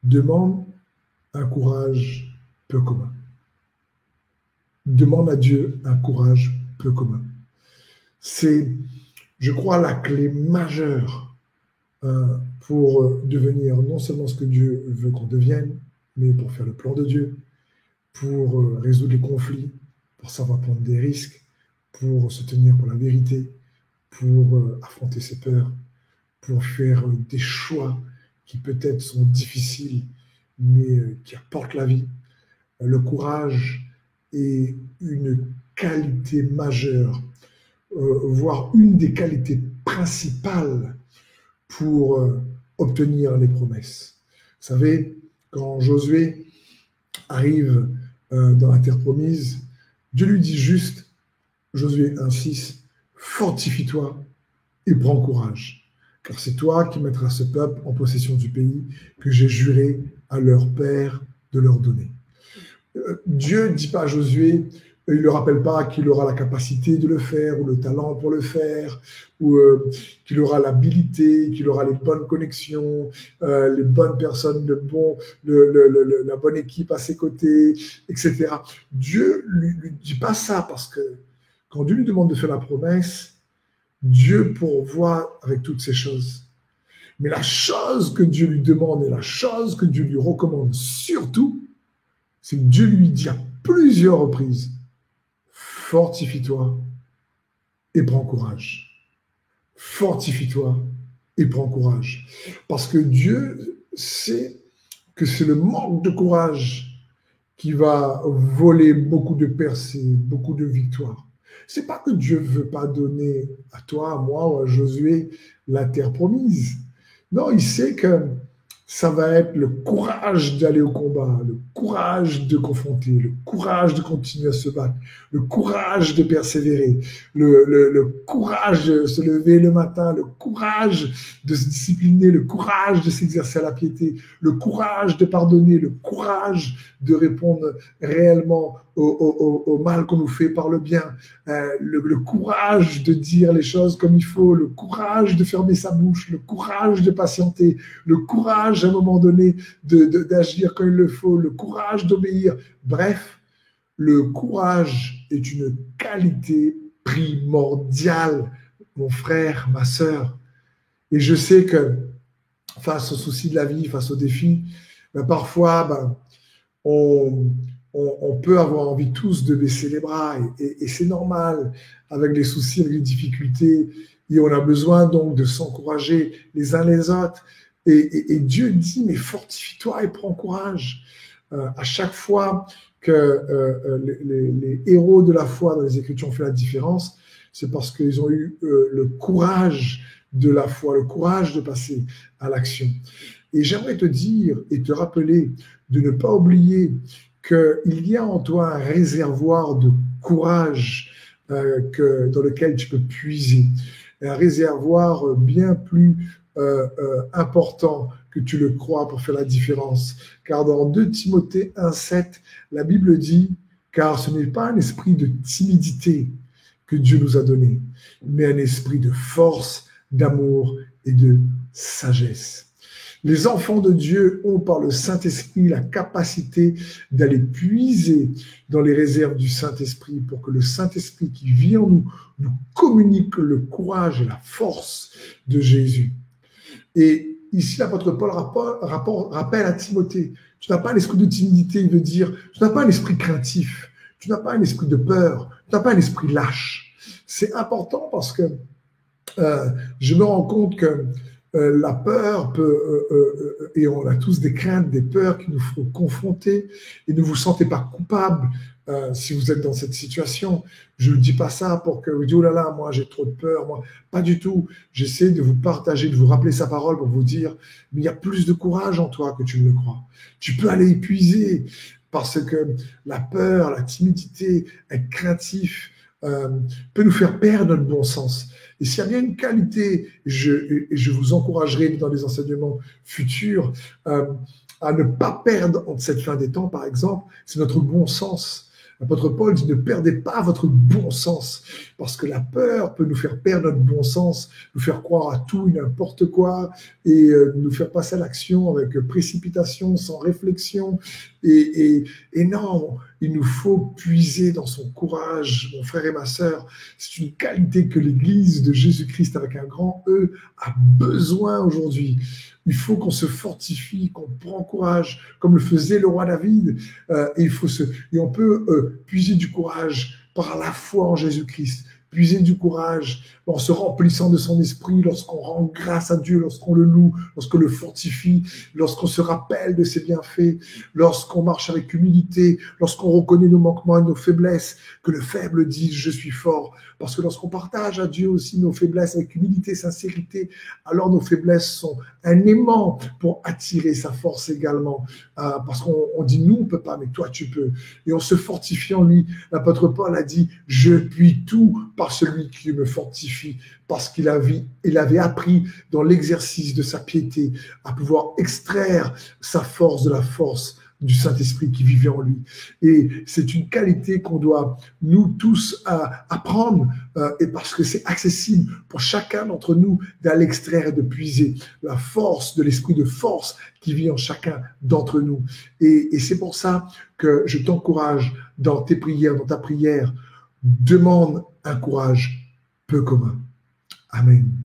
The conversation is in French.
demande un courage peu commun. Demande à Dieu un courage peu commun. C'est, je crois, la clé majeure pour devenir non seulement ce que Dieu veut qu'on devienne, mais pour faire le plan de Dieu, pour résoudre les conflits, pour savoir prendre des risques, pour se tenir pour la vérité, pour affronter ses peurs, pour faire des choix qui peut-être sont difficiles, mais qui apportent la vie. Le courage est une qualité majeure, voire une des qualités principales pour obtenir les promesses. Vous savez, quand Josué arrive dans la terre promise, Dieu lui dit juste, Josué 1,6, fortifie-toi et prends courage, car c'est toi qui mettras ce peuple en possession du pays que j'ai juré à leur père de leur donner. Dieu ne dit pas à Josué, il ne le rappelle pas qu'il aura la capacité de le faire, ou le talent pour le faire, ou qu'il aura l'habilité, qu'il aura les bonnes connexions, les bonnes personnes, la bonne équipe à ses côtés, etc. Dieu ne lui dit pas ça, parce que quand Dieu lui demande de faire la promesse, Dieu pourvoit avec toutes ces choses. Mais la chose que Dieu lui demande et la chose que Dieu lui recommande surtout, c'est que Dieu lui dit à plusieurs reprises, fortifie-toi et prends courage. Fortifie-toi et prends courage. Parce que Dieu sait que c'est le manque de courage qui va voler beaucoup de percées, beaucoup de victoires. C'est pas que Dieu ne veut pas donner à toi, à moi ou à Josué la terre promise. Non, il sait que ça va être le courage d'aller au combat, le courage de confronter, le courage de continuer à se battre, le courage de persévérer, le courage de se lever le matin, le courage de se discipliner, le courage de s'exercer à la piété, le courage de pardonner, le courage de répondre réellement au mal qu'on nous fait par le bien, le courage de dire les choses comme il faut, le courage de fermer sa bouche, le courage de patienter, le courage à un moment donné d'agir quand il le faut, le courage d'obéir. Bref, le courage est une qualité primordiale, mon frère, ma sœur. Et je sais que face aux soucis de la vie, face aux défis, parfois, on peut avoir envie tous de baisser les bras et c'est normal avec les soucis, avec les difficultés, et on a besoin donc de s'encourager les uns les autres. Et Dieu dit, mais fortifie-toi et prends courage. À chaque fois que les héros de la foi dans les Écritures ont fait la différence, c'est parce qu'ils ont eu le courage de la foi, le courage de passer à l'action. Et j'aimerais te dire et te rappeler de ne pas oublier qu'il y a en toi un réservoir de courage dans lequel tu peux puiser. Un réservoir bien plus important que tu le crois pour faire la différence. Car dans 2 Timothée 1,7, la Bible dit, car ce n'est pas un esprit de timidité que Dieu nous a donné, mais un esprit de force, d'amour et de sagesse. Les enfants de Dieu ont par le Saint-Esprit la capacité d'aller puiser dans les réserves du Saint-Esprit pour que le Saint-Esprit qui vit en nous nous communique le courage et la force de Jésus. Et ici, l'apôtre Paul rappelle à Timothée, tu n'as pas un esprit de timidité, il veut dire, tu n'as pas un esprit craintif, tu n'as pas un esprit de peur, tu n'as pas un esprit lâche. C'est important parce que je me rends compte que la peur peut, et on a tous des craintes, des peurs qui nous font confronter, et ne vous sentez pas coupable si vous êtes dans cette situation. Je ne dis pas ça pour que vous dites, oh là là, moi j'ai trop de peur, moi. Pas du tout. J'essaie de vous partager, de vous rappeler sa parole pour vous dire, mais il y a plus de courage en toi que tu ne le crois. Tu peux aller épuiser parce que la peur, la timidité, être craintif, peut nous faire perdre notre bon sens. Et s'il y a bien une qualité, je vous encouragerai dans les enseignements futurs à ne pas perdre en cette fin des temps, par exemple, c'est notre bon sens. L'apôtre Paul dit, ne perdez pas votre bon sens, parce que la peur peut nous faire perdre notre bon sens, nous faire croire à tout et n'importe quoi, et nous faire passer à l'action avec précipitation, sans réflexion. Et non, il nous faut puiser dans son courage, mon frère et ma sœur. C'est une qualité que l'Église de Jésus-Christ, avec un grand E, a besoin aujourd'hui. Il faut qu'on se fortifie, qu'on prend courage, comme le faisait le roi David. Et on peut puiser du courage par la foi en Jésus-Christ, puiser du courage en se remplissant de son esprit, lorsqu'on rend grâce à Dieu, lorsqu'on le loue, lorsqu'on le fortifie, lorsqu'on se rappelle de ses bienfaits, lorsqu'on marche avec humilité, lorsqu'on reconnaît nos manquements et nos faiblesses, que le faible dise « je suis fort ». Parce que lorsqu'on partage à Dieu aussi nos faiblesses avec humilité, sincérité, alors nos faiblesses sont un aimant pour attirer sa force également. Parce qu'on dit « nous, on ne peut pas, mais toi, tu peux ». Et on se fortifie en lui. L'apôtre Paul a dit « je puis tout par celui qui me fortifie ». Parce qu'il avait appris dans l'exercice de sa piété à pouvoir extraire sa force de la force du Saint-Esprit qui vivait en lui. Et c'est une qualité qu'on doit, nous tous, apprendre, et parce que c'est accessible pour chacun d'entre nous d'aller extraire et de puiser la force de l'esprit de force qui vit en chacun d'entre nous. Et c'est pour ça que je t'encourage dans tes prières, dans ta prière, demande un courage peu commun. Amen.